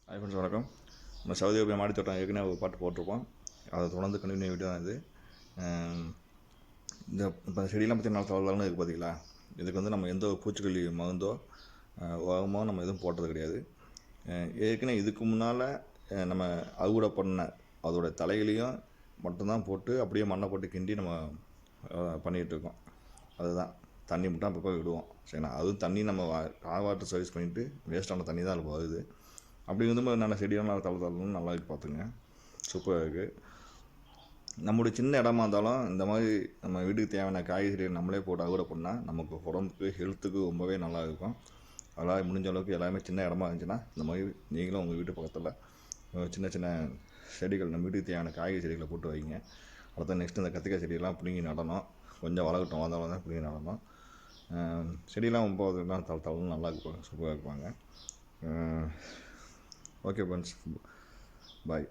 Hi friends, வணக்கம். நம்ம Saudi Arabia மாடி தோட்டம் ஏற்கனவே ஒரு பாட்டு போட்டிருப்போம். அதை தொடர்ந்து கண்டினியூ வீடியோ தான் இது. இந்த இப்போ செடியெல்லாம் பற்றி நல்லா தவறுதல்னு இருக்குது பார்த்தீங்களா. இதுக்கு வந்து நம்ம எந்த பூச்சிக்கொல்லி மருந்தோ உரமோ நம்ம எதுவும் போட்டது கிடையாது. ஏற்கனவே இதுக்கு முன்னால் நம்ம அறுவடை பண்ண அதோட தலைகளையும் மட்டும்தான் போட்டு அப்படியே மண்ணை போட்டு கிண்டி நம்ம பண்ணிகிட்ருக்கோம். அதுதான் தண்ணி மட்டும் அப்பப்போ விடுவோம். சரிண்ணா, அதுவும் தண்ணி நம்ம வாட்டர் சர்வீஸ் பண்ணிவிட்டு வேஸ்ட்டான தண்ணி தான் அதில் வருது. அப்படி இருந்தும்போது நல்ல செடியெல்லாம் நல்லா தளர்ந்து நல்லா இருக்குது. பார்த்துங்க, சூப்பராக இருக்குது. நம்மளுடைய சின்ன இடமா இருந்தாலும் இந்த மாதிரி நம்ம வீட்டுக்கு தேவையான காய்கறிகள் நம்மளே போட்டு அறுவடை பண்ணால் நமக்கு உடம்புக்கு ஹெல்த்துக்கு ரொம்பவே நல்லா இருக்கும். அதனால் முடிஞ்ச அளவுக்கு எல்லாமே சின்ன இடமா இருந்துச்சுன்னா இந்த மாதிரி நீங்களும் உங்கள் வீட்டு பக்கத்தில் சின்ன சின்ன செடிகள் நம்ம வீட்டுக்கு தேவையான காய்கறி செடிகளை போட்டு வைங்க. அடுத்த நெக்ஸ்ட்டு இந்த கத்திரிக்காய் செடியெல்லாம் பிடுங்கி நடணும். கொஞ்சம் வளர்க்கட்டும், வந்தாலும் தான் பிடுங்கி நடணும். செடியெல்லாம் ரொம்ப இதெல்லாம் தளர்ந்து நல்லா இருப்பாங்க, சூப்பராக இருப்பாங்க. ஓகே ஃப்ரெண்ட்ஸ், பாய்.